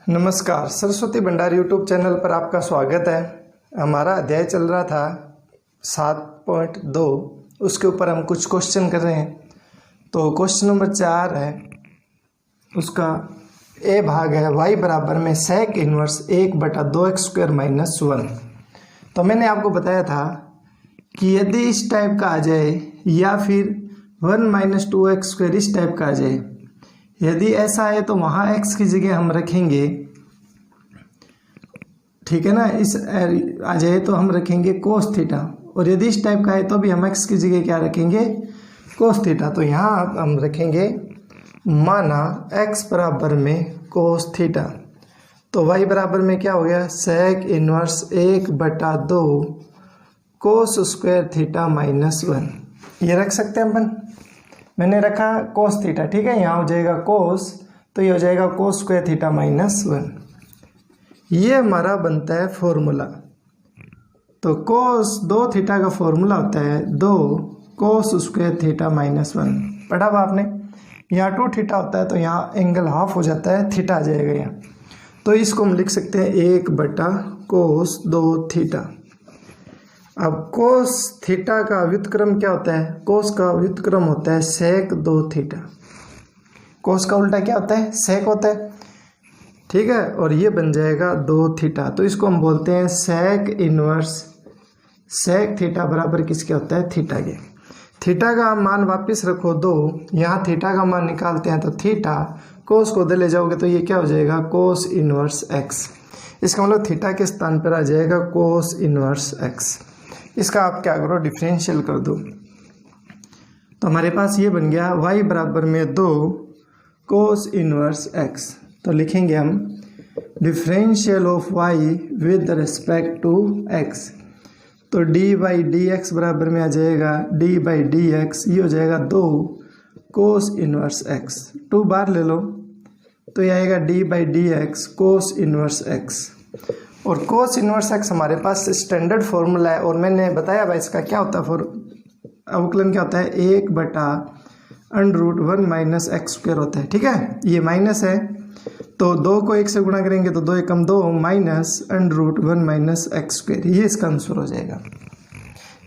नमस्कार, सरस्वती भंडार YouTube channel पर आपका स्वागत है। हमारा अध्याय चल रहा था 7.2, उसके ऊपर हम कुछ क्वेश्चन कर रहे हैं। तो क्वेश्चन नंबर 4 है, उसका ए भाग है y बराबर में sec इनवर्स 1/2x² - 1। तो मैंने आपको बताया था कि यदि इस टाइप का आ जाए या फिर 1 - 2x² इस टाइप का आ जाए, यदि ऐसा है तो वहाँ x की जगह हम रखेंगे, ठीक है ना। इस आ जाए तो हम रखेंगे cos थीटा, और यदि इस टाइप का है तो भी हम x की जगह क्या रखेंगे, cos थीटा। तो यहाँ हम रखेंगे माना x बराबर में cos थीटा, तो y बराबर में क्या हो गया, sec इनवर्स 1/2 cos² थीटा -1। ये रख सकते हैं अपन। मैंने रखा cos थीटा, ठीक है। यहाँ हो जाएगा cos, तो ये हो जाएगा cos² थीटा -1। ये हमारा बनता है फॉर्मूला। तो cos 2 थीटा का फॉर्मूला होता है 2 cos² थीटा -1। पढ़ा हुआ आपने। यहाँ 2 थीटा होता है तो यहाँ एंगल हाफ हो जाता है, थीटा आ जाएगा यहाँ। तो इसको हम लिख सकते हैं 1/cos 2 थीटा। अब cos थीटा का व्युत्क्रम क्या होता है, cos का व्युत्क्रम होता है sec 2 थीटा। cos का उल्टा क्या होता है, sec होता है, ठीक है। और ये बन जाएगा 2 थीटा। तो इसको हम बोलते हैं sec इनवर्स sec थीटा बराबर किसके होता है, थीटा के। थीटा का मान वापस रखो 2, यहाँ थीटा का मान निकालते हैं तो थीटा, cos को उधर ले जाओगे तो ये क्या हो जाएगा, cos इनवर्स x। इसका मतलब थीटा के स्थान पर आ जाएगा cos इनवर्स x। इसका आप क्या करो, डिफरेंशियल कर दो। तो हमारे पास ये बन गया y बराबर में 2 cos इनवर्स x। तो लिखेंगे हम differential of y with respect to x। तो d/dx बराबर में आ जाएगा d/dx, ये हो जाएगा 2 cos इनवर्स x। 2 बार ले लो तो ये आएगा d/dx cos इनवर्स x। और cos इनवर्स x हमारे पास स्टैंडर्ड फॉर्मूला है, और मैंने बताया भाई इसका क्या होता है, अवकलन क्या होता है, 1/√1 - x² होता है, ठीक है। ये माइनस है तो 2 को 1 से गुणा करेंगे तो 2 एकम 2 -√1 - x², ये इसका आंसर हो जाएगा।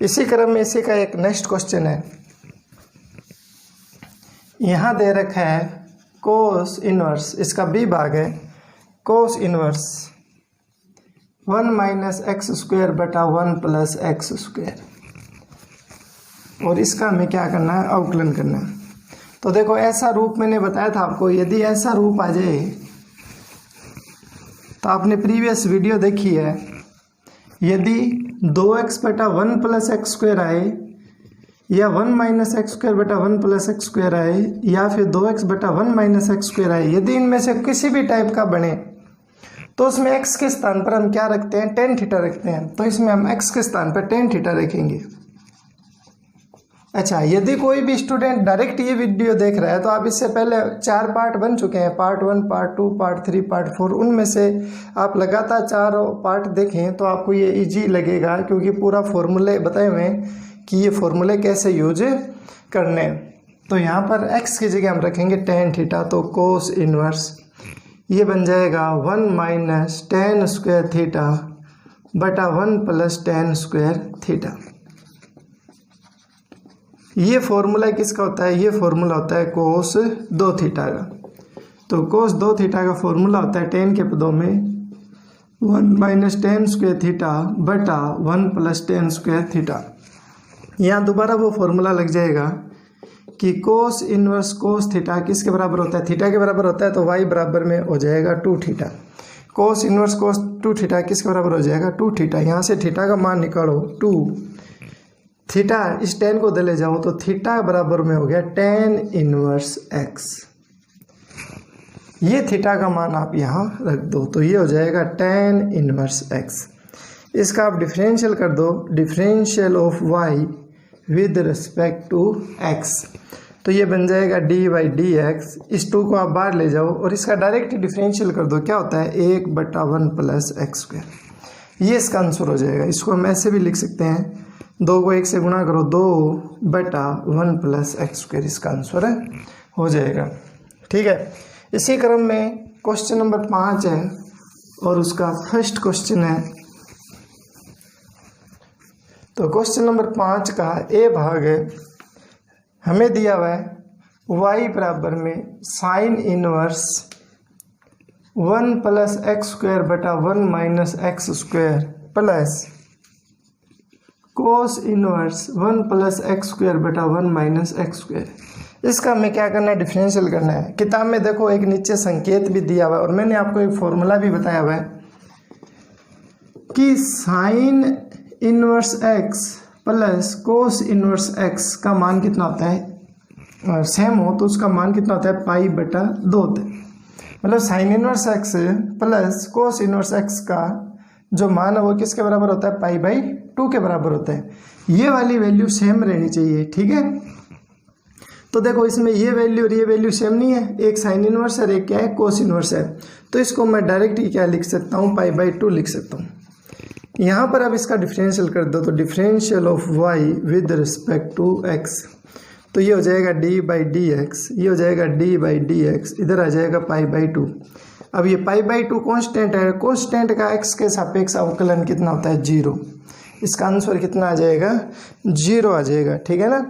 इसी क्रम में इसी का एक नेक्स्ट क्वेश्चन है। यहाँ दे रखा है cos इनवर्स, इसका बी भाग है, cos इनवर्स 1 - x² बटा 1 + x²। और इसका हमें क्या करना है, अवकलन करना है। तो देखो ऐसा रूप मैंने बताया था आपको, यदि ऐसा रूप आ जाए तो आपने प्रीवियस वीडियो देखी है, यदि 2x बटा 1 + x² आए, या 1 - x² बटा 1 + x² आए, या फिर 2x बटा 1 - x² आए, यदि इनमें से किसी भी टाइप का बने तो उसमें x के स्थान पर हम क्या रखते हैं, tan थीटा रखते हैं। तो इसमें हम x के स्थान पर tan थीटा रखेंगे। अच्छा, यदि कोई भी स्टूडेंट डायरेक्ट ये वीडियो देख रहा है तो आप इससे पहले 4 पार्ट बन चुके हैं, पार्ट 1, पार्ट 2, पार्ट 3, पार्ट 4। उनमें से आप लगातार 4 पार्ट देखें तो आपको ये इजी लगेगा, क्योंकि पूरा फॉर्मूले बताए हुए हैं कि ये फॉर्मूले कैसे यूज करने। तो यहाँ पर x की जगह हम रखेंगे tan थीटा, तो cos इनवर्स ये बन जाएगा 1 - tan² थीटा बटा 1 + tan² थीटा। ये फॉर्मूला किसका होता है, ये फॉर्मूला होता है cos 2 थीटा का। तो cos 2 थीटा का फॉर्मूला होता है tan के पदों में 1 - tan² थीटा बटा 1 + tan² थीटा। यहाँ दोबारा वो फॉर्मूला लग जाएगा कि cos इनवर्स cos थीटा किसके बराबर होता है, थीटा के बराबर होता है। तो y बराबर में हो जाएगा 2 theta. cos inverse cos 2 theta किसके बराबर हो जाएगा, 2 थीटा। यहाँ से थीटा का मान निकालो 2 थीटा, इस tan को उधर ले जाओ तो थीटा बराबर में हो गया tan इनवर्स x। ये थीटा का मान आप यहाँ रख दो तो ये हो जाएगा tan इनवर्स x। इसका आप डिफरेंशियल कर दो, differential of y with respect to x। तो ये बन जाएगा d/dx। इस 2 को आप बाहर ले जाओ और इसका डायरेक्ट डिफरेंशियल कर दो, क्या होता है 1/1 + x²। ये इसका आंसर हो जाएगा। इसको हम ऐसे भी लिख सकते हैं, 2 को 1 से गुणा करो 2/1 + x², इसका आंसर हो जाएगा, ठीक है। इसी क्रम में क्वेश्चन नंबर 5 है और उसका फर्स्ट क्वेश्चन है। तो क्वेश्चन नंबर 5 का ए भाग है, हमें दिया हुआ है y बराबर में sine inverse 1 plus x square बटा 1 minus x square plus cos inverse 1 plus x square बटा 1 माइनस एक्स स्क्वायर। इसका हमें क्या करना है, डिफरेंशियल करना है। किताब में देखो एक नीचे संकेत भी दिया हुआ है और मैंने आपको एक फॉर्मूला भी बताया हुआ है कि sine inverse x plus cos inverse x का मान कितना होता है, सेम हो तो उसका मान कितना होता है, पाई बटा 2 होता है। मतलब sine inverse x plus cos inverse x का जो मान है वो किसके बराबर होता है, पाई बाई 2 के बराबर होता है। ये वाली वैल्यू सेम रहनी चाहिए, ठीक है। तो देखो इसमें ये वैल्यू और ये वैल्यू सेम नहीं है, एक साइन इनवर्स है, एक क्या है, कोस इनवर्स है। तो इसको मैं डायरेक्ट ही क्या लिख सकता हूँ, पाई बाई 2 लिख सकता हूँ। यहाँ पर अब इसका डिफरेंशियल कर दो, तो differential of y with respect to x, तो ये हो जाएगा डी बाई डी एक्स, ये हो जाएगा डी बाई डी एक्स, इधर आ जाएगा पाई बाई 2। अब ये पाई बाई 2 कॉन्स्टेंट है, कॉन्स्टेंट का एक्स के सापेक्ष अवकलन कितना होता है, 0। इसका आंसर कितना आ जाएगा, 0 आ जाएगा, ठीक है ना।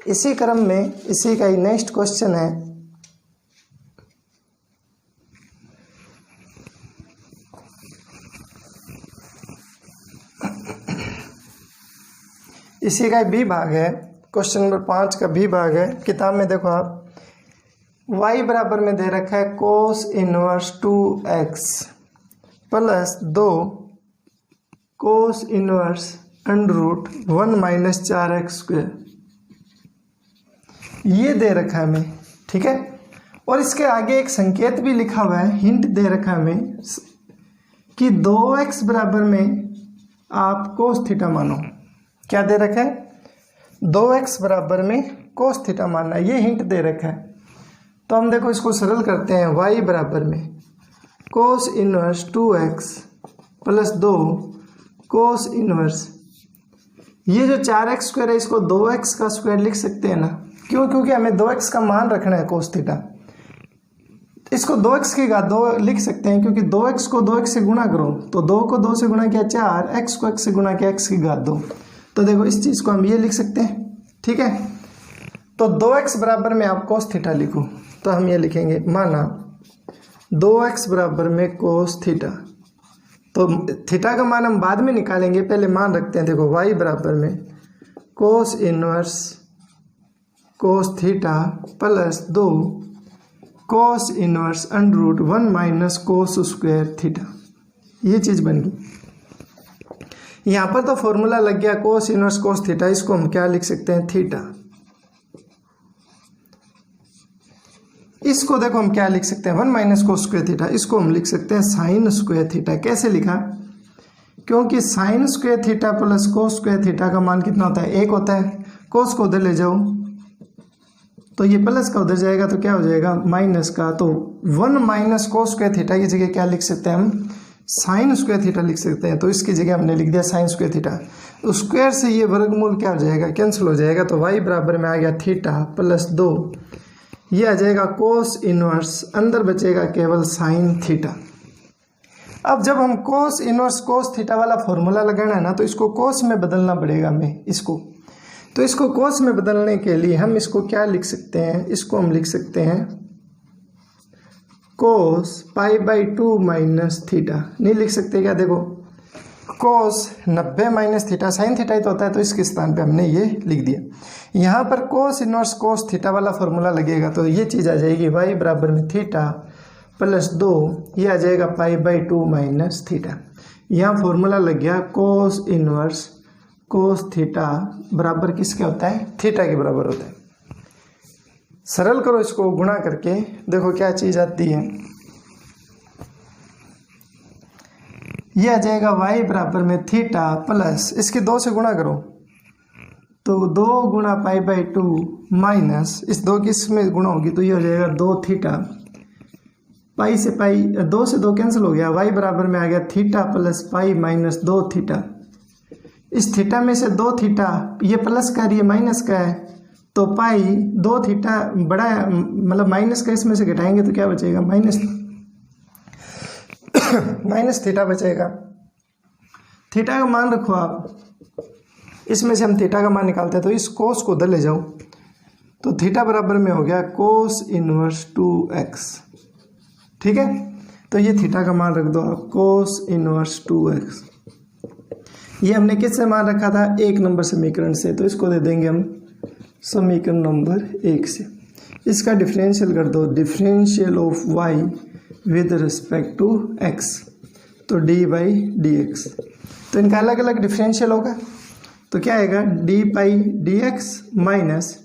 इसी क्रम में इसी का ही नेक्स्ट क्वेश्चन है, इसी का बी भाग है, क्वेश्चन नंबर 5 का बी भाग है। किताब में देखो आप y बराबर में दे रखा है cos inverse 2x plus 2 cos inverse under root 1 minus 4x square, ये दे रखा है हमें, ठीक है। और इसके आगे एक संकेत भी लिखा हुआ है, हिंट दे रखा है हमें कि 2x बराबर में आप कोस थीटा मानो। क्या दे रखा है, 2x बराबर में कोस थीटा मानना, ये हिंट दे रखा है। तो हम देखो इसको सरल करते हैं, y बराबर में cos inverse 2x plus 2 cos inverse, ये जो 4x स्क्वायर है इसको 2x का स्क्वायर लिख सकते हैं ना, क्यों, क्योंकि हमें 2x का मान रखना है कोस थीटा। इसको 2x की घात 2 लिख सकते हैं, क्योंकि 2x को 2x से गुणा करो तो 2 को 2 से गुणा किया 4, x को x से गुणा किया x की घात 2। तो देखो इस चीज़ को हम ये लिख सकते हैं, ठीक है। तो 2x बराबर में आप कोस थीटा लिखो, तो हम ये लिखेंगे, माना 2x बराबर में कोस थीटा। तो थीटा का मान हम बाद में निकालेंगे, पहले मान रखते हैं। देखो y बराबर में cos inverse cos theta plus 2 cos inverse under root 1 minus cos square theta, ये चीज़ बन गई। यहाँ पर तो फॉर्मूला लग गया कोस इनवर्स कोस थीटा, इसको हम क्या लिख सकते हैं, थीटा। इसको देखो हम क्या लिख सकते हैं, 1 माइनस कोस स्क्वायर थीटा, इसको हम लिख सकते हैं साइन स्क्वायर थीटा। कैसे लिखा, क्योंकि sine square theta plus cos square theta का मान कितना होता है, 1 होता है। कोस को उधर ले जाओ तो ये प्लस का उधर जाएगा तो क्या हो जाएगा, माइनस का। तो 1 माइनस कोस स्क्वायर थीटा की जगह क्या लिख सकते हैं, हम साइन स्क्वायर थीटा लिख सकते हैं। तो इसकी जगह हमने लिख दिया साइन स्क्वायर थीटा। तो स्क्वायर से ये वर्गमूल क्या हो जाएगा, कैंसिल हो जाएगा। तो y बराबर में आ गया थीटा प्लस 2, ये आ जाएगा कोस इनवर्स, अंदर बचेगा केवल साइन थीटा। अब जब हम कोस इनवर्स कोस थीटा वाला फॉर्मूला लगाना है ना, तो इसको कोस में बदलना पड़ेगा हमें इसको। तो इसको कोस में बदलने के लिए हम इसको क्या लिख सकते हैं, इसको हम लिख सकते हैं कोस पाई बाई 2 माइनस थीटा। नहीं लिख सकते क्या, देखो कोस 90 माइनस थीटा, साइन थीटा ही तो होता है, तो इसके स्थान पे हमने ये लिख दिया। यहाँ पर कोस इनवर्स कोस थीटा वाला फॉर्मूला लगेगा, तो ये चीज़ आ जाएगी y बराबर में थीटा प्लस 2, ये आ जाएगा पाई बाई 2 माइनस थीटा। यहाँ फॉर्मूला लग गया कोस इनवर्स कोस थीटा बराबर किसके होता है, थीटा के बराबर होता है। सरल करो इसको गुणा करके, देखो क्या चीज़ आती है, ये आ जाएगा y बराबर में थीटा प्लस, इसके 2 से गुणा करो तो 2 गुणा पाई बाई 2 माइनस, इस 2 की इसमें गुणा होगी तो ये हो जाएगा 2 थीटा, पाई से पाई 2 से 2 कैंसिल हो गया, y बराबर में आ गया theta plus pi minus 2 theta. इस थीटा में से 2 थीटा, ये प्लस का है ये माइनस का है, तो पाई 2 थीटा बड़ा मतलब माइनस का इसमें से घटाएंगे तो क्या बचेगा, माइनस थीटा बचेगा। थीटा का मान रखो आप, इसमें से हम थीटा का मान निकालते हैं तो इस कोस को उधर ले जाओ, तो थीटा बराबर में हो गया कोस इनवर्स 2x। ठीक है, तो ये थीटा का मान रख दो आप, कोस इनवर्स 2x। ये हमने किससे मान रखा था, 1 नंबर समीकरण से, तो इसको दे देंगे हम समीकरण नंबर 1 से। इसका डिफरेंशियल कर दो, differential of y with respect to x, तो d/dx। तो इनका अलग अलग डिफरेंशियल होगा, तो क्या आएगा, d/dx माइनस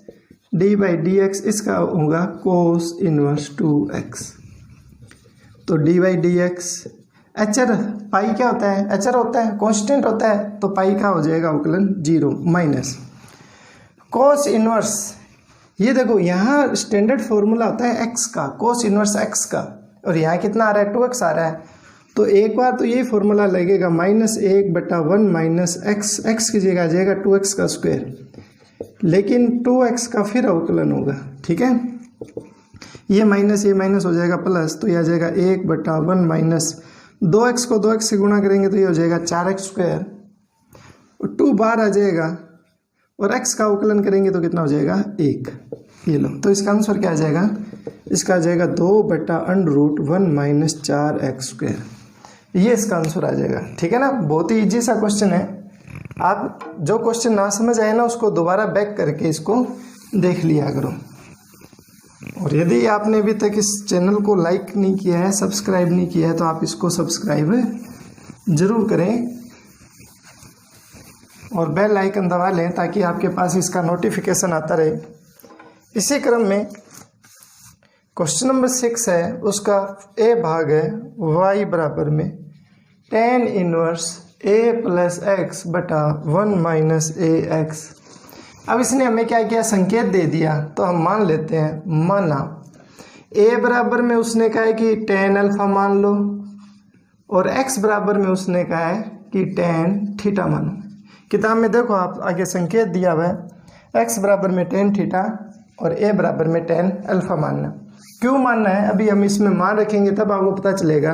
d/dx, इसका होगा कोस इनवर्स 2x। तो d/dx एचर, पाई क्या होता है, एचर होता है, कांस्टेंट होता है, तो पाई का हो जाएगा अवकलन 0 माइनस कोस इनवर्स। ये देखो यहाँ स्टैंडर्ड फॉर्मूला होता है x का, कोस इनवर्स x का, और यहाँ कितना आ रहा है, 2x आ रहा है। तो एक बार तो यही फॉर्मूला लगेगा, -1/1 माइनस x की जगह आ जाएगा 2x का स्क्वायर, लेकिन 2x का फिर अवकलन होगा। ठीक है, ये माइनस हो जाएगा प्लस, तो ये आ जाएगा 1/1 माइनस 2x को 2x से गुणा करेंगे तो ये हो जाएगा 4x स्क्वायर, और 2 बाहर आ जाएगा, और x का अवकलन करेंगे तो कितना हो जाएगा, 1। ये लो, तो इसका आंसर क्या आ जाएगा, इसका आ जाएगा 2/√1 माइनस 4x स्क्वायर। ये इसका आंसर आ जाएगा। ठीक है ना, बहुत ही इजी सा क्वेश्चन है। आप जो क्वेश्चन ना समझ आए ना, उसको दोबारा बैक करके इसको देख लिया करो। और यदि आपने अभी तक इस चैनल को लाइक नहीं किया है, सब्सक्राइब नहीं किया है, तो आप इसको सब्सक्राइब जरूर करें और बेल आइकन दबा लें ताकि आपके पास इसका नोटिफिकेशन आता रहे। इसी क्रम में क्वेश्चन नंबर 6 है, उसका ए भाग है y बराबर में tan inverse a plus x बटा 1 माइनस ax। अब इसने हमें क्या किया, संकेत दे दिया, तो हम मान लेते हैं। माना a बराबर में उसने कहा है कि tan अल्फा मान लो, और x बराबर में उसने कहा है कि tan थीटा मानो। किताब में देखो आप आगे संकेत दिया हुआ है, x बराबर में tan थीटा और a बराबर में tan अल्फा मानना। क्यों मानना है, अभी हम इसमें मान रखेंगे तब आपको पता चलेगा।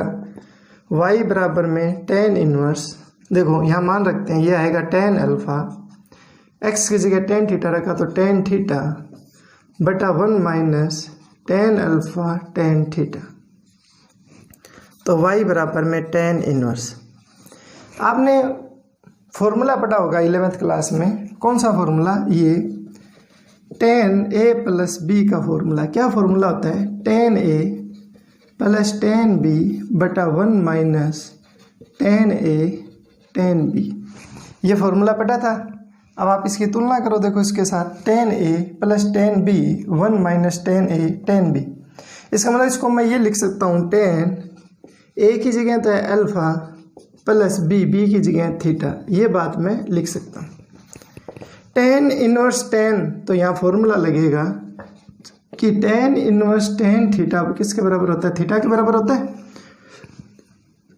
y बराबर में tan इनवर्स, देखो यहाँ मान रखते हैं, ये आएगा tan अल्फा, x की जगह tan थीटा रखा तो tan थीटा बटा 1 minus tan alpha tan theta, तो y बराबर में tan इनवर्स। आपने फॉर्मूला पढ़ा होगा 11th क्लास में, कौन सा फॉर्मूला, ये tan a प्लस b का फॉर्मूला। क्या फॉर्मूला होता है, tan a plus tan b बटा 1 minus tan a tan b। ये फॉर्मूला पढ़ा था। अब आप इसकी तुलना करो, देखो इसके साथ tan a plus tan b 1 minus tan a tan b। इसका मतलब इसको मैं ये लिख सकता हूँ, tan a की जगह तो है अल्फा प्लस b की जगह है थीटा। ये बात मैं लिख सकता हूँ। tan इनवर्स tan, तो यहाँ फॉर्मूला लगेगा कि tan इनवर्स tan थीटा किसके बराबर होता है, थीटा के बराबर होता है।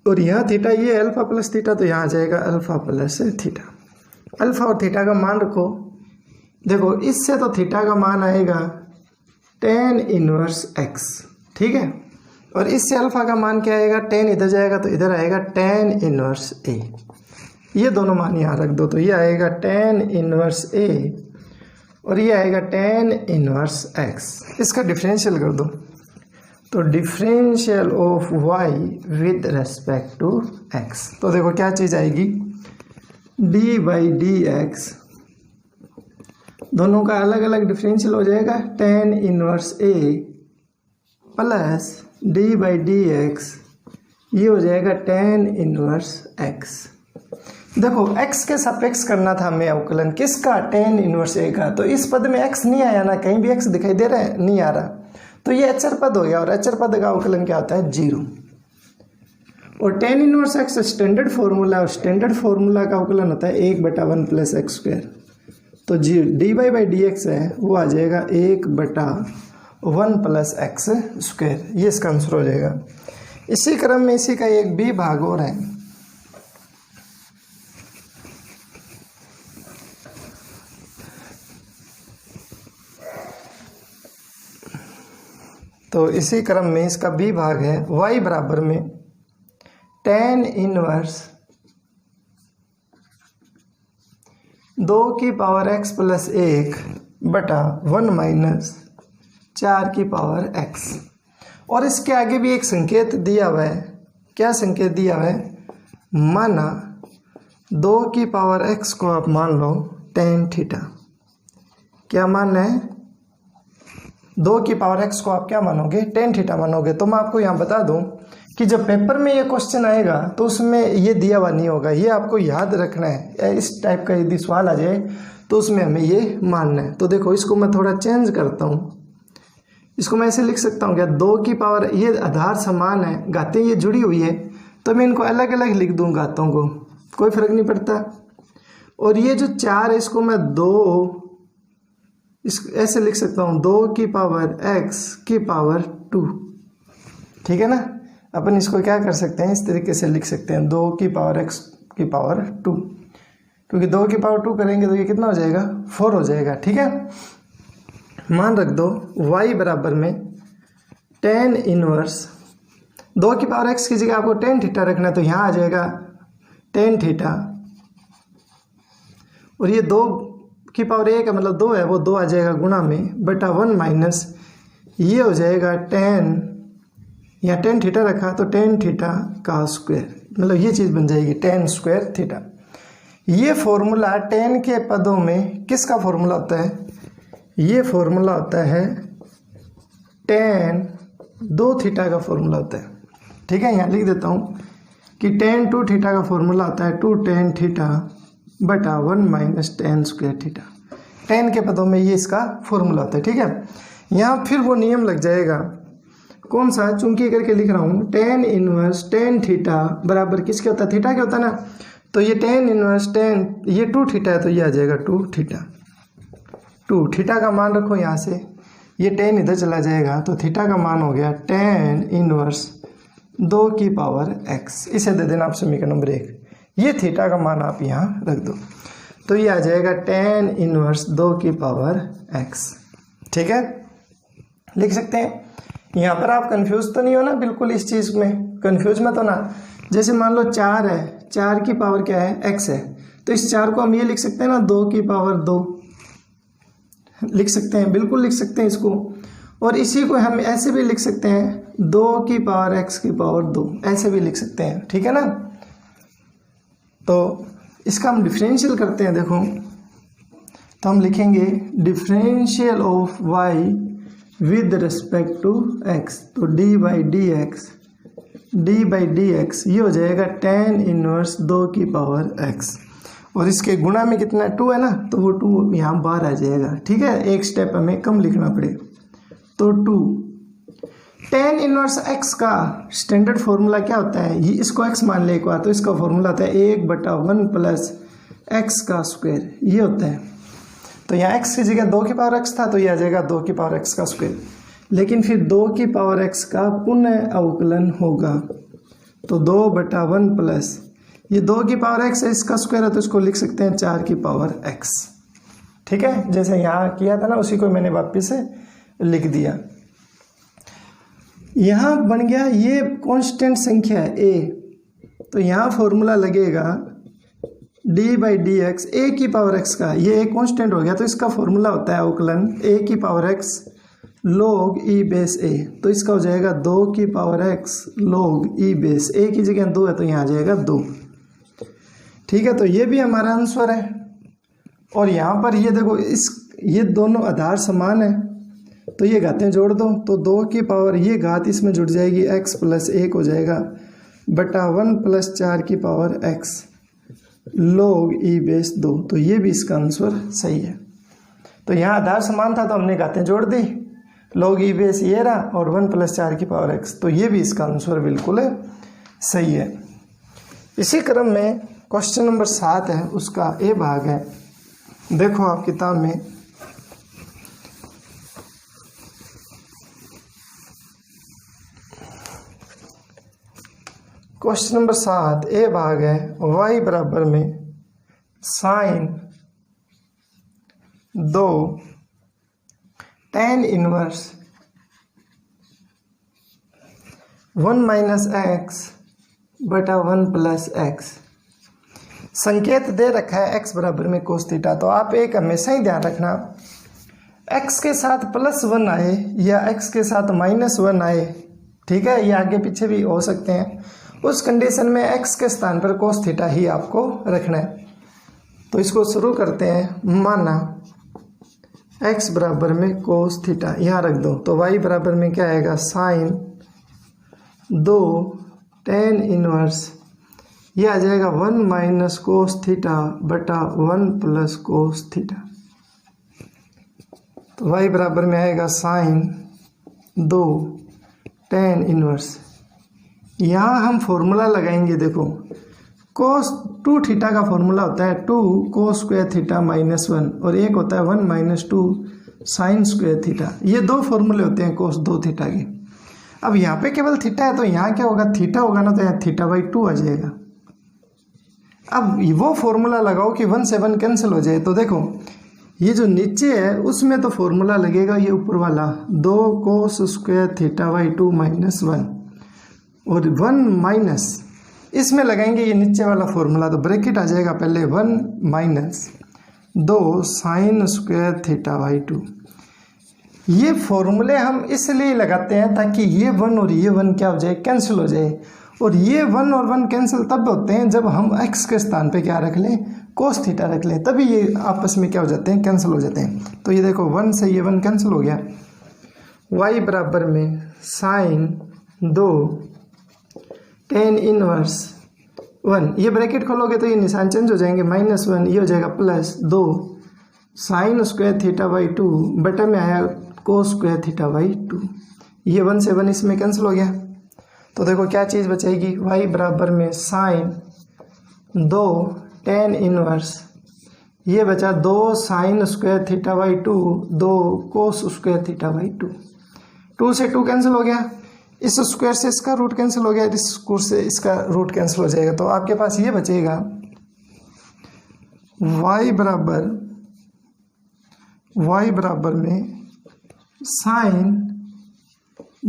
और यहाँ थीटा ये अल्फा प्लस थीटा, तो यहाँ आ जाएगा अल्फा प्लस थीटा। अल्फा और थीटा का मान रखो, देखो इससे तो थीटा का मान आएगा tan इनवर्स x। ठीक है, और इससे अल्फा का मान क्या आएगा, tan इधर जाएगा तो इधर आएगा tan इनवर्स a। ये दोनों मान यहाँ रख दो, तो ये आएगा tan इनवर्स a और ये आएगा tan इनवर्स x। इसका डिफरेंशियल कर दो, तो differential of y with respect to x, तो देखो क्या चीज़ आएगी, d/dx, दोनों का अलग अलग डिफरेंशियल हो जाएगा, tan inverse a plus d/dx, ये हो जाएगा tan इनवर्स x। देखो x के सापेक्ष करना था हमें अवकलन, किसका, tan इनवर्स a का। तो इस पद में x नहीं आया ना, कहीं भी x दिखाई दे रहा है, नहीं आ रहा, तो ये अचर पद हो गया, और अचर पद का अवकलन क्या होता है, 0। और tan inverse x standard formula, और स्टैंडर्ड फॉर्मूला का अवकलन होता है 1/1 प्लस एक्स स्क्वायर। तो dy/dx है वो आ जाएगा 1/1 प्लस एक्स स्क्वायर। ये इसका आंसर हो जाएगा। इसी क्रम में इसी का एक b भाग और है, तो इसी क्रम में इसका बी भाग है y बराबर में tan इनवर्स 2 की पावर x प्लस 1 बटा 1 माइनस 4 की पावर x। और इसके आगे भी एक संकेत दिया हुआ है। क्या संकेत दिया हुआ है? माना 2 की पावर x को आप मान लो tan थीटा। क्या मानना है? 2 की पावर x को आप क्या मानोगे? tan थीटा मानोगे। तो मैं आपको यहाँ बता दूँ कि जब पेपर में ये क्वेश्चन आएगा तो उसमें ये दिया हुआ नहीं होगा, ये आपको याद रखना है। इस टाइप का यदि सवाल आ जाए तो उसमें हमें ये मानना है। तो देखो इसको मैं थोड़ा चेंज करता हूँ, इसको मैं ऐसे लिख सकता हूँ क्या? 2 की पावर, ये आधार समान है, घातें ये जुड़ी हुई है, तो मैं इनको अलग अलग लिख दूँ घातों को, कोई फर्क नहीं पड़ता। और ये जो 4 है इसको मैं 2 ऐसे लिख सकता हूँ, 2 की पावर x की पावर 2। ठीक है ना? अपन इसको क्या कर सकते हैं, इस तरीके से लिख सकते हैं 2 की पावर x की पावर 2, क्योंकि 2 की पावर 2 करेंगे तो ये कितना हो जाएगा? 4 हो जाएगा। ठीक है, मान रख दो y बराबर में tan इनवर्स 2 की पावर x की जगह आपको tan थीटा रखना है, तो यहाँ आ जाएगा tan थीटा, और ये 2 की पावर 1 है मतलब 2 है, वो 2 आ जाएगा गुणा में बटा 1 माइनस ये हो जाएगा tan, यहाँ tan थीटा रखा तो tan थीटा का स्क्वायर, मतलब ये चीज़ बन जाएगी tan स्क्वायर थीटा। ये फॉर्मूला tan के पदों में किसका फॉर्मूला होता है? ये फॉर्मूला होता है tan 2 थीटा का फॉर्मूला होता है। ठीक है, यहाँ लिख देता हूँ कि tan 2 थीटा का फॉर्मूला होता है 2 tan थीटा बटा 1 minus tan square theta. tan के पदों में ये इसका फॉर्मूला होता है। ठीक है, यहाँ फिर वो नियम लग जाएगा, कौन सा? चूंकि करके लिख रहा हूँ tan इनवर्स tan थीटा बराबर किसके होता है? थीटा के होता है ना। तो ये tan इनवर्स tan, ये 2 थीटा है तो ये आ जाएगा 2 थीटा। 2 थीटा का मान रखो यहाँ से, ये tan इधर चला जाएगा तो थीटा का मान हो गया tan इनवर्स 2 की पावर x। इसे दे देना आप समीकरण नंबर 1। ये थीटा का मान आप यहाँ रख दो तो ये आ जाएगा tan इनवर्स 2 की पावर x। ठीक है, लिख सकते हैं। यहाँ पर आप कंफ्यूज तो नहीं हो ना बिल्कुल इस चीज़ में? कंफ्यूज मत हो ना। जैसे मान लो 4 है, 4 की पावर क्या है? x है, तो इस 4 को हम ये लिख सकते हैं ना 2 की पावर 2 लिख सकते हैं, बिल्कुल लिख सकते हैं इसको। और इसी को हम ऐसे भी लिख सकते हैं 2 की पावर x की पावर 2, ऐसे भी लिख सकते हैं। ठीक है ना? तो इसका हम डिफरेंशियल करते हैं। देखो तो हम लिखेंगे differential of y with respect to x, तो डी बाई डी एक्स ये हो जाएगा tan इनवर्स 2 की पावर x, और इसके गुणा में कितना 2 है ना, तो वो 2 यहाँ बाहर आ जाएगा। ठीक है, एक स्टेप हमें कम लिखना पड़े, तो 2 tan इनवर्स x का स्टैंडर्ड फॉर्मूला क्या होता है? ये इसको x मान ले एक बार, तो इसका फॉर्मूला होता है 1/1 प्लस x का स्क्वायर, ये होता है। तो यहाँ x की जगह 2 की पावर x था तो ये आ जाएगा 2 की पावर x का स्क्वायर, लेकिन फिर 2 की पावर x का पुनः अवकलन होगा, तो 2/1 प्लस ये 2 की पावर x है, इसका स्क्वायर है तो इसको लिख सकते हैं 4 की पावर x। ठीक है, जैसे यहाँ किया था ना उसी को मैंने वापिस से लिख दिया। यहाँ बन गया ये कांस्टेंट संख्या है a, तो यहाँ फॉर्मूला लगेगा डी बाई डी एक्स ए की पावर x का, ये एक कांस्टेंट हो गया तो इसका फॉर्मूला होता है अवकलन a की power x log e base a, तो इसका हो जाएगा 2 की power x log e base a की जगह 2 है तो यहाँ आ जाएगा 2। ठीक है, तो ये भी हमारा आंसर है। और यहाँ पर ये देखो ये दोनों आधार समान है तो ये घातें जोड़ दो, तो 2 की पावर ये घात इसमें जुड़ जाएगी x प्लस 1 हो जाएगा बटा 1 प्लस 4 की power x log e base 2, तो ये भी इसका आंसर सही है। तो यहाँ आधार समान था तो हमने घातें जोड़ दी, log e बेस ये रहा और 1 प्लस 4 की पावर x, तो ये भी इसका आंसर बिल्कुल सही है। इसी क्रम में क्वेश्चन नंबर 7 है, उसका ए भाग है। देखो आप किताब में क्वेश्चन नंबर 7 ए भाग है, y बराबर में sine 2 tan inverse 1 minus x बटा 1 प्लस एक्स। संकेत दे रखा है x बराबर में कोस थीटा। तो आप एक हमेशा ही ध्यान रखना, x के साथ +1 आए या x के साथ -1 आए, ठीक है, ये आगे पीछे भी हो सकते हैं, उस कंडीशन में x के स्थान पर कोस थीटा ही आपको रखना है। तो इसको शुरू करते हैं। माना x बराबर में कोस थीटा यहाँ रख दो, तो y बराबर में क्या आएगा, साइन 2 tan इनवर्स, ये आ जाएगा 1 माइनस कोस थीटा बटा 1 प्लस कोस थीटा। तो y बराबर में आएगा साइन 2 tan इनवर्स। यहाँ हम फॉर्मूला लगाएंगे, देखो कोस 2 थीटा का फॉर्मूला होता है 2 कोस स्क्वायर थीटा -1 और एक होता है 1 माइनस 2 साइन स्क्वायर थीटा। ये 2 फॉर्मूले होते हैं कोस 2 थीटा के। अब यहाँ पे केवल थीटा है तो यहाँ क्या होगा, थीटा होगा ना, तो यहाँ θ/2 आ जाएगा। अब वो फॉर्मूला लगाओ कि 1 से 1 कैंसिल हो जाए। तो देखो ये जो नीचे है उसमें तो फॉर्मूला लगेगा ये ऊपर वाला 2 कोस स्क्वायर θ/2 -1 और 1 माइनस इसमें लगाएंगे ये नीचे वाला फॉर्मूला, तो ब्रैकेट आ जाएगा पहले 1 माइनस 2 साइन स्क्वायर θ/2। ये फॉर्मूले हम इसलिए लगाते हैं ताकि ये 1 और ये 1 क्या हो जाए, कैंसिल हो जाए। और ये 1 और 1 कैंसिल तब होते हैं जब हम x के स्थान पे क्या रख लें, कोस थीटा रख लें, तभी ये आपस में क्या हो जाते हैं, कैंसिल हो जाते हैं। तो ये देखो 1 से ये 1 कैंसिल हो गया। y बराबर में साइन 2 tan इनवर्स 1, ये ब्रैकेट खोलोगे तो ये निशान चेंज हो जाएंगे, -1, ये हो जाएगा +2 साइन स्क्वायर θ/2 बटे में आया कोस स्क्वायर θ/2। ये 1 से 1 इसमें कैंसिल हो गया। तो देखो क्या चीज़ बचेगी, y बराबर में साइन 2 tan इनवर्स, ये बचा 2 साइन स्क्वायर θ/2 2 कोस स्क्वायर θ/2। 2 से 2 कैंसिल हो गया, इस स्क्वायर से इसका रूट कैंसिल हो गया, इस स्क्वायर से इसका रूट कैंसिल हो जाएगा। तो आपके पास ये बचेगा y बराबर में साइन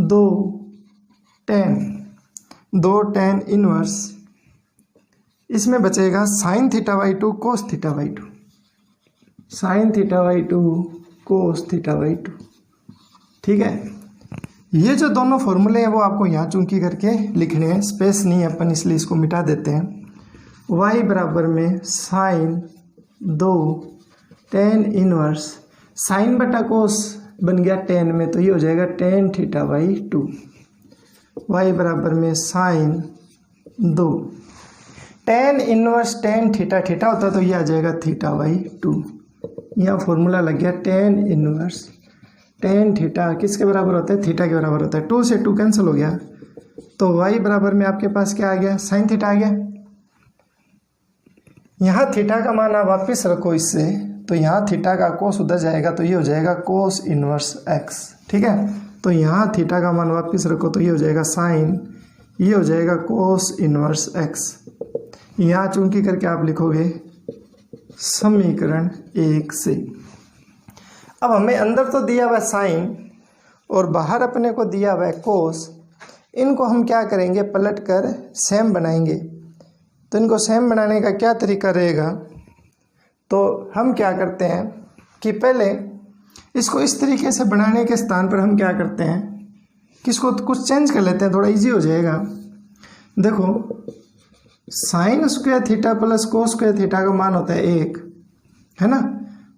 2 tan इनवर्स, इसमें बचेगा साइन θ/2 कोस θ/2, साइन θ/2 कोस θ/2। ठीक है, ये जो दोनों फॉर्मूले हैं वो आपको यहाँ चुनकी करके लिखने हैं, स्पेस नहीं है अपन इसलिए इसको मिटा देते हैं। y बराबर में साइन 2 tan इनवर्स, साइन बटा कोस बन गया tan में, तो ये हो जाएगा tan θ/2। y बराबर में sine 2 tan inverse tan theta, theta होता है तो ये आ जाएगा θ/2। यहाँ फॉर्मूला लग गया tan इनवर्स tan थीटा किसके बराबर होता है, थीटा के बराबर होता है। 2 से 2 कैंसिल हो गया, तो y बराबर में आपके पास क्या आ गया, साइन थीटा आ गया। यहाँ थीटा का मान आप वापिस रखो इससे, तो यहाँ थीटा का कोस उधर जाएगा तो ये हो जाएगा कोस इनवर्स x। ठीक है, तो यहाँ थीटा का मान वापिस रखो तो ये हो जाएगा साइन, ये हो जाएगा कोस इनवर्स x। यहाँ चूंकि करके आप लिखोगे समीकरण 1 से। अब हमें अंदर तो दिया हुआ साइन और बाहर अपने को दिया हुआ कोस, इनको हम क्या करेंगे, पलट कर सेम बनाएंगे। तो इनको सेम बनाने का क्या तरीका रहेगा, तो हम क्या करते हैं कि पहले इसको इस तरीके से बनाने के स्थान पर हम क्या करते हैं कि इसको कुछ चेंज कर लेते हैं, थोड़ा इजी हो जाएगा। देखो sine square theta plus cos square theta का मान होता है 1, है ना।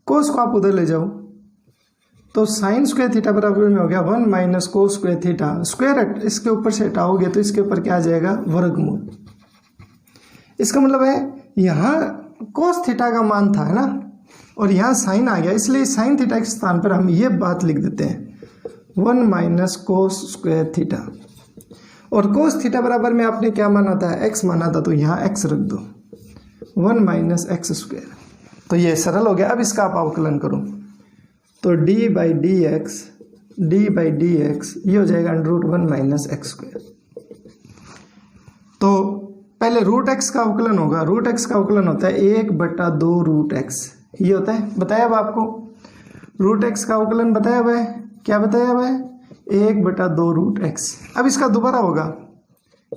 कोस को आप उधर ले जाओ तो साइन स्क्वायर थीटा बराबर में हो गया 1 minus cos square theta, square इसके ऊपर से हटाओगे तो इसके ऊपर क्या आ जाएगा, वर्गमूल। इसका मतलब है यहाँ कोस थीटा का मान था, है ना, और यहाँ साइन आ गया, इसलिए साइन थीटा के स्थान पर हम ये बात लिख देते हैं 1 माइनस कोस स्क्वायर थीटा। और कोस थीटा बराबर में आपने क्या माना था, x माना था, तो यहाँ x रख दो 1 माइनस एक्स स्क्वायर। तो ये सरल हो गया। अब इसका आप अवकलन करो तो d बाई डी एक्स ये हो जाएगा √1 माइनस एक्स स्क्वायर। तो पहले √x का अवकलन होगा, √x का अवकलन होता है 1/2 √x, ये होता है, बताया अब आपको √x का अवकलन बताया हुआ है। क्या बताया हुआ है, 1/2√x। अब इसका दोबारा होगा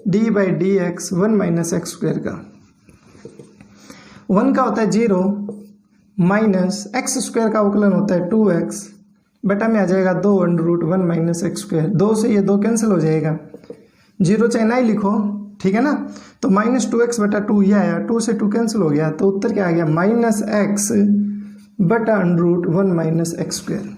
d/dx 1 माइनस एक्स स्क्वायर का। 1 का होता है 0 माइनस एक्स स्क्वायर का अवकलन होता है 2x, बटा में आ जाएगा 2/1 माइनस एक्स स्क्वायर। 2 से ये 2 कैंसिल हो जाएगा, 0 चाहे ना ही लिखो, ठीक है ना। तो -2x/2 ये आया, 2 से 2 कैंसिल हो गया, तो उत्तर क्या आ गया -x/√1 माइनस एक्स स्क्वायर।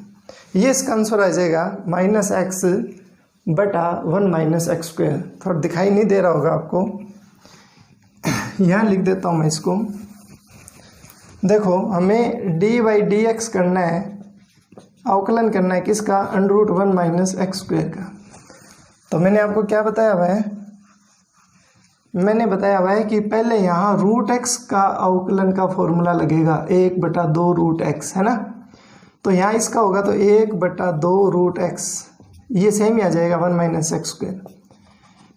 ये इसका आंसर आ जाएगा -x/1 माइनस एक्स स्क्वायर। थोड़ा दिखाई नहीं दे रहा होगा आपको, यहाँ लिख देता हूँ मैं इसको। देखो हमें d/dx करना है, अवकलन करना है किसका, √1 माइनस एक्स स्क्वायर का। तो मैंने आपको क्या बताया हुआ है, मैंने बताया हुआ है कि पहले यहाँ √x का अवकलन का फॉर्मूला लगेगा 1/2√x, है ना। तो यहाँ इसका होगा तो 1/2√x, ये सेम ही आ जाएगा 1 माइनस एक्स स्क्वायर।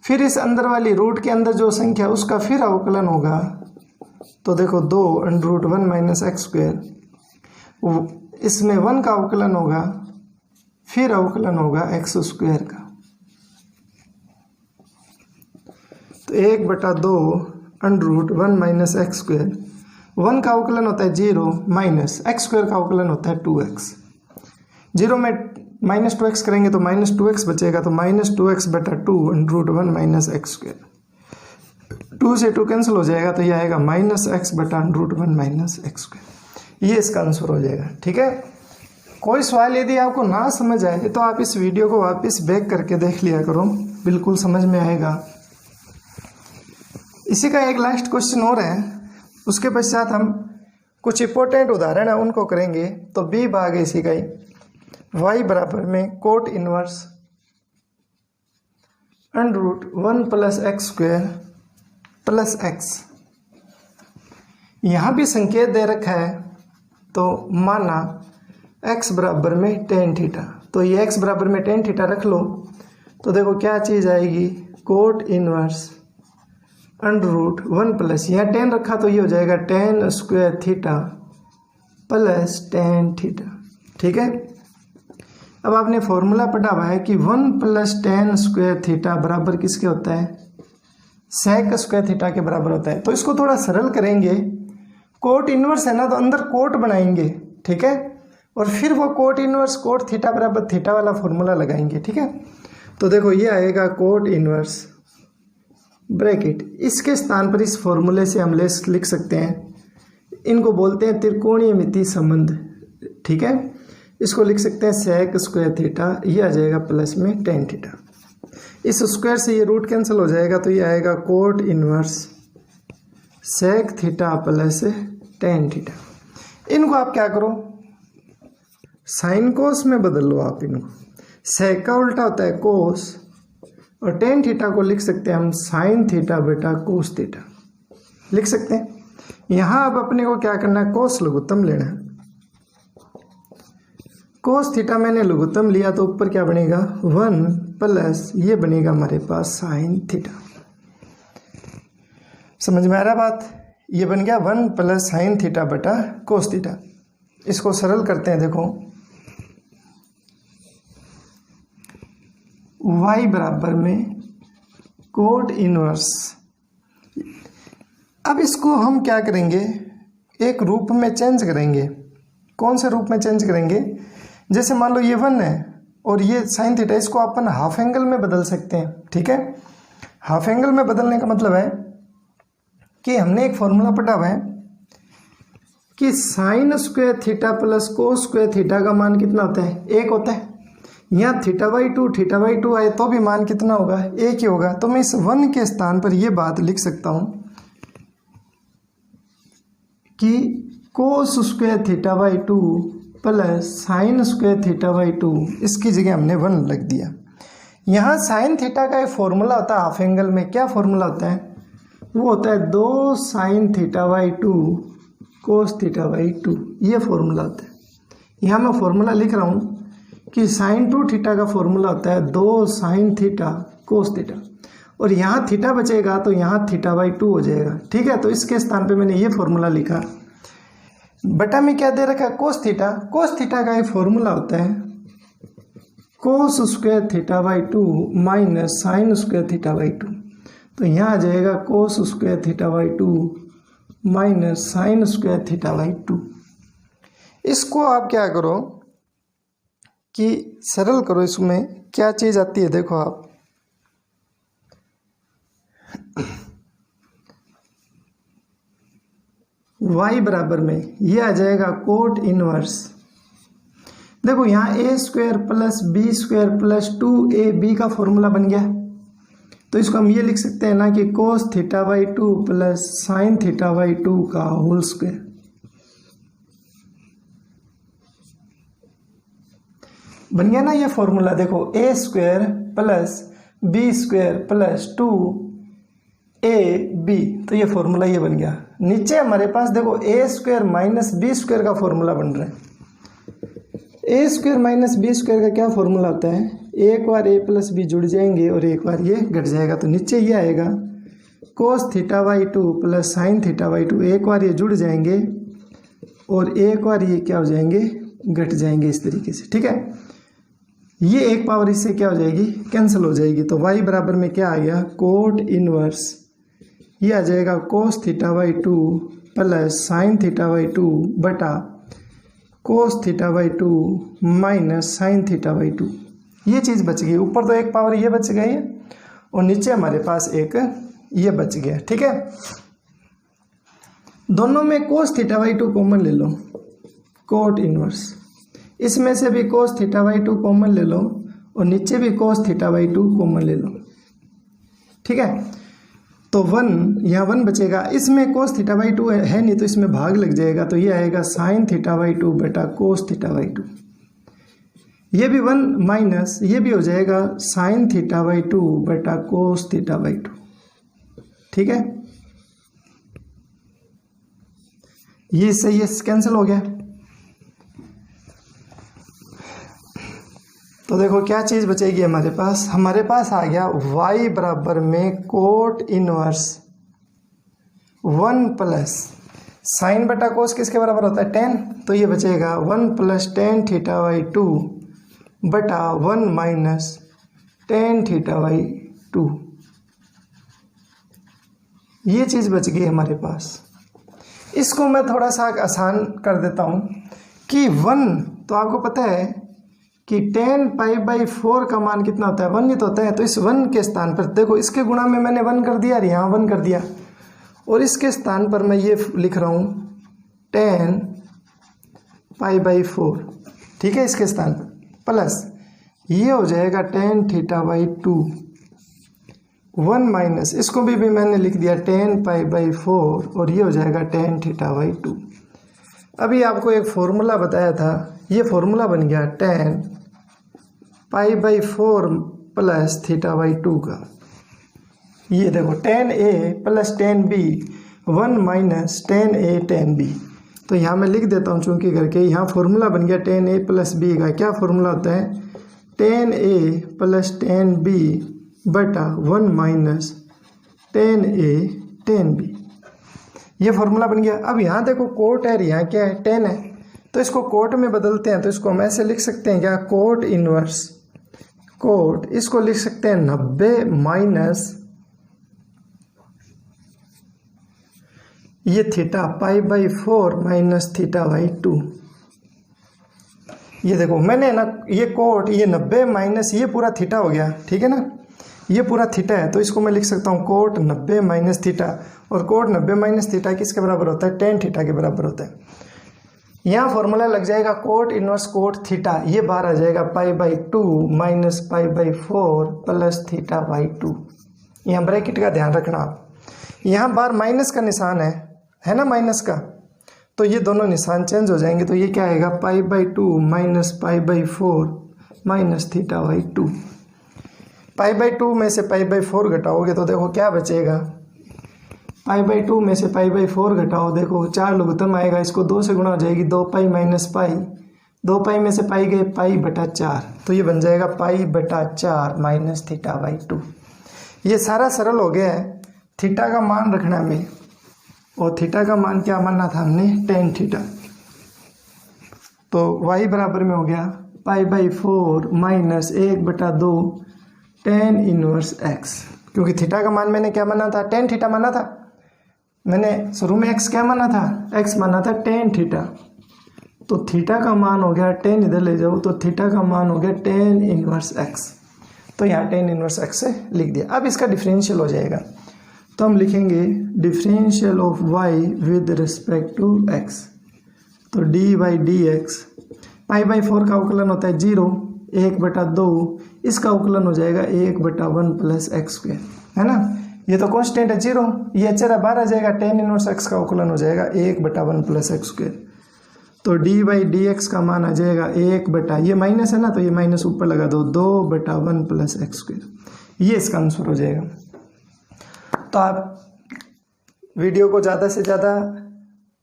फिर इस अंदर वाली रूट के अंदर जो संख्या उसका फिर अवकलन होगा, तो देखो 2/1 माइनस एक्स स्क्वायर, इसमें 1 का अवकलन होगा, फिर अवकलन होगा एक्स स्क्वायर का। तो 1/2√1 माइनस एक्स स्क्वायर, 1 का अवकलन होता है 0 माइनस एक्स स्क्वायर का अवकलन होता है 2x। 0 में -2x करेंगे तो -2x बचेगा, तो -2x/2√1 माइनस एक्स स्क्वायर। 2 से 2 कैंसिल हो जाएगा, तो ये आएगा -x/√1 माइनस एक्स स्क्वायर। ये इसका आंसर हो जाएगा, ठीक है। कोई सवाल यदि आपको ना समझ आए तो आप इस वीडियो को वापस बैक करके देख लिया करो, बिल्कुल समझ में आएगा। इसी का एक लास्ट क्वेश्चन और है, उसके पश्चात हम कुछ इंपॉर्टेंट उदाहरण है उनको करेंगे। तो b भाग इसी का ही y बराबर में cot inverse √1 plus x square plus x. यहाँ भी संकेत दे रखा है, तो माना x बराबर में tan थीटा, तो ये x बराबर में tan थीटा रख लो। तो देखो क्या चीज़ आएगी, कोट इनवर्स √1 प्लस, यहाँ tan रखा तो ये हो जाएगा tan square theta plus tan theta, ठीक है। अब आपने फॉर्मूला पढ़ा हुआ है कि 1 प्लस tan स्क्वायर थीटा बराबर किसके होता है, sec स्क्वायर थीटा के बराबर होता है। तो इसको थोड़ा सरल करेंगे, कोट इनवर्स है ना, तो अंदर कोट बनाएंगे, ठीक है, और फिर वो कोट इनवर्स कोट थीटा बराबर थीटा वाला फॉर्मूला लगाएंगे, ठीक है। तो देखो ये आएगा कोट इनवर्स ब्रैकेट, इसके स्थान पर इस फॉर्मूले से हम लिख सकते हैं, इनको बोलते हैं त्रिकोणीय मिति संबंध, ठीक है। इसको लिख सकते हैं sec स्क्वायर थीटा, ये आ जाएगा प्लस में tan थीटा। इस स्क्वायर से ये रूट कैंसिल हो जाएगा, तो ये आएगा cot inverse sec theta plus tan theta. इनको आप क्या करो, साइन कोस में बदल लो आप इनको। sec का उल्टा होता है कोस, और tan थीटा को लिख सकते हैं हम साइन थीटा बेटा कोस थीटा, लिख सकते हैं। यहाँ अब अपने को क्या करना है, कोस लघुत्तम लेना है। कोस थीटा मैंने लघुत्तम लिया, तो ऊपर क्या बनेगा 1 प्लस ये बनेगा हमारे पास साइन थीटा। समझ में आ रहा बात, ये बन गया 1 प्लस साइन थीटा बटा कोस थीटा। इसको सरल करते हैं, देखो y बराबर में कोट इनवर्स। अब इसको हम क्या करेंगे, एक रूप में चेंज करेंगे। कौन से रूप में चेंज करेंगे, जैसे मान लो ये 1 है और ये साइन थीटा, इसको अपन हाफ एंगल में बदल सकते हैं, ठीक है। हाफ एंगल में बदलने का मतलब है कि हमने एक फॉर्मूला पढ़ा हुआ है कि sine square theta plus cos square theta का मान कितना होता है, 1 होता है। यहाँ थीटा/2 आए तो भी मान कितना होगा, 1 ही होगा। तो मैं इस 1 के स्थान पर यह बात लिख सकता हूँ कि cos square थीटा/2 plus sine square थीटा/2, इसकी जगह हमने 1 लिख दिया। यहाँ साइन थीटा का एक फॉर्मूला होता है हाफ एंगल में, क्या फॉर्मूला होता है, वो होता है 2 साइन थीटा/2 कोस थीटा/2, ये फॉर्मूला होता है। यहाँ मैं फॉर्मूला लिख रहा हूँ कि साइन 2 थीटा का फॉर्मूला होता है 2 साइन थीटा कोस थीटा, और यहाँ थीटा बचेगा तो यहाँ थीटा/2 हो जाएगा, ठीक है। तो इसके स्थान पे मैंने ये फॉर्मूला लिखा। बटा में क्या दे रखा है, कोस थीटा। कोस थीटा का एक फॉर्मूला होता है कोस square theta by 2 minus sine square theta by 2। तो यहाँ आ जाएगा कोस square theta by 2 minus sine square theta by 2। इसको आप क्या करो कि सरल करो, इसमें क्या चीज़ आती है देखो आप, y बराबर में ये आ जाएगा कोट इनवर्स। देखो यहाँ a square plus b square plus 2ab का फॉर्मूला बन गया। तो इसको हम ये लिख सकते हैं ना कि cos theta by 2 plus sine theta by 2 का होल स्क्वायर। बन गया ना ये फॉर्मूला। देखो a square plus b square plus 2ab, तो ये फॉर्मूला ये बन गया। नीचे हमारे पास देखो a square minus B square का फॉर्मूला बन रहा है। ए स्क्वायर माइनस बी स्क्वायर का क्या फॉर्मूला होता है, एक बार ए प्लस बी जुड़ जाएंगे और एक बार ये घट जाएगा। तो नीचे ये आएगा cos theta by 2 plus sine theta by 2, एक बार ये जुड़ जाएंगे और एक बार ये क्या हो जाएंगे, घट जाएंगे इस तरीके से। ठीक है, ये एक पावर इससे क्या हो जाएगी, कैंसिल हो जाएगी। तो y बराबर में क्या आ गया, कोट इनवर्स, ये आ जाएगा cos theta by 2 plus sine theta by 2 बटा cos theta by 2 minus sine theta by 2। ये चीज़ बच गई। ऊपर तो एक पावर ये बच गई है और नीचे हमारे पास एक ये बच गया। ठीक है, दोनों में कोस थीटा बाई 2 कॉमन ले लो, कोट इनवर्स। इसमें से भी कोस थीटा बाई 2 कॉमन ले लो और नीचे भी कोस थीटा बाई 2 कॉमन ले लो। ठीक है, तो 1 यहाँ 1 बचेगा। इसमें कोस थीटा बाई 2 है नहीं तो इसमें भाग लग जाएगा। तो ये आएगा साइन थीटा बाई 2 बटा कोस थीटा बाई 2। ये भी 1 माइनस ये भी हो जाएगा साइन थीटा बाई 2 बटा कोस थीटा बाई 2। ठीक है, ये इससे ये कैंसिल हो गया। तो देखो क्या चीज़ बचेगी हमारे पास आ गया y बराबर में कोट इनवर्स 1 प्लस साइन बटा कोस किसके बराबर होता है, 10। तो ये बचेगा 1 प्लस टेन थीटा बाई 2 बटा 1 माइनस टेन थीटा बाई 2। ये चीज़ बच गई हमारे पास। इसको मैं थोड़ा सा आसान कर देता हूँ कि 1 तो आपको पता है कि 10 पाई बाई 4 का मान कितना होता है, 1 ही तो होता है। तो इस 1 के स्थान पर देखो इसके गुणा में मैंने 1 कर दिया और यहाँ 1 कर दिया, और इसके स्थान पर मैं ये लिख रहा हूँ 10 पाई बाई 4। ठीक है, इसके स्थान पर प्लस ये हो जाएगा 10 थीटा बाई 2 1 माइनस इसको भी मैंने लिख दिया 10 पाई बाई 4 और ये हो जाएगा 10 थीटा बाई 2। अभी आपको एक फॉर्मूला बताया था, ये फॉर्मूला बन गया 10 pi by 4 plus theta by 2 का। ये देखो 10a plus 10b 1 minus 10a 10b। तो यहाँ मैं लिख देता हूँ चूँकि करके, यहाँ फॉर्मूला बन गया 10a प्लस b का। क्या फॉर्मूला होता है, 10a प्लस 10b बटा 1 माइनस 10a 10b। ये फॉर्मूला बन गया। अब यहाँ देखो कोट है, यहाँ क्या है 10 है, तो इसको कोट में बदलते हैं। तो इसको हम ऐसे लिख सकते हैं क्या, कोट इनवर्स कोट, इसको लिख सकते हैं 90 माइनस ये theta pi by 4 minus theta by 2। ये देखो मैंने ना ये कोट ये 90 माइनस ये पूरा थीटा हो गया। ठीक है ना, ये पूरा थीटा है तो इसको मैं लिख सकता हूँ कोट 90 माइनस थीटा, और कोट 90 माइनस थीटा किसके बराबर होता है, tan थीटा के बराबर होता है। यहाँ फॉर्मूला लग जाएगा कोट इनवर्स कोट थीटा, ये बाहर आ जाएगा pi by 2 minus pi by 4 plus theta by 2। यहाँ ब्रैकेट का ध्यान रखना आप, यहाँ बाहर माइनस का निशान है ना, माइनस का, तो ये दोनों निशान चेंज हो जाएंगे। तो ये क्या आएगा, pi by 2 minus pi by 4 minus theta by 2। Pi by 2 में से पाई बाई 4 घटाओगे तो देखो क्या बचेगा, पाई बाई 2 में से पाई बाई 4 घटाओ, देखो 4 लघुत्तम आएगा, इसको 2 से गुणा हो जाएगी, 2 पाई माइनस पाई, 2 पाई में से पाई गए पाई बटा 4, तो ये बन जाएगा पाई बटा 4 माइनस थीटा बाई 2। ये सारा सरल हो गया है। थीटा का मान रखना हमें, और थीटा का मान क्या मानना था हमने, tan थीटा। तो y बराबर में हो गया पाई/4 माइनस 1/2 tan इनवर्स x, क्योंकि थीटा का मान मैंने क्या माना था, tan थीटा माना था। मैंने शुरू में x क्या माना था, x माना था tan थीटा। तो थीटा का मान हो गया tan, इधर ले जाओ तो थीटा का मान हो गया tan इनवर्स x। तो यहाँ tan इनवर्स x से लिख दिया। अब इसका डिफरेंशियल हो जाएगा, तो हम लिखेंगे differential of y with respect to x। तो dy/dx, पाई/4 का अवकलन होता है 0, 1/2, इसका अवकलन हो जाएगा 1/1 प्लस एक्स स्क्वायर, है ना। ये तो कांस्टेंट है 0, ये अचर बाहर आ जाएगा, tan इनवर्स x का अवकलन हो जाएगा 1/1 प्लस एक्स स्क्वायर। तो dy/dx का मान आ जाएगा 1 ये माइनस है ना, तो ये माइनस ऊपर लगा दो, 2/1 प्लस एक्स स्क्वायर। ये इसका आंसर हो जाएगा। तो आप वीडियो को ज़्यादा से ज़्यादा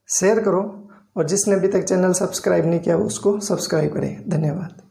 शेयर करो, और जिसने अभी तक चैनल सब्सक्राइब नहीं किया उसको सब्सक्राइब करें। धन्यवाद।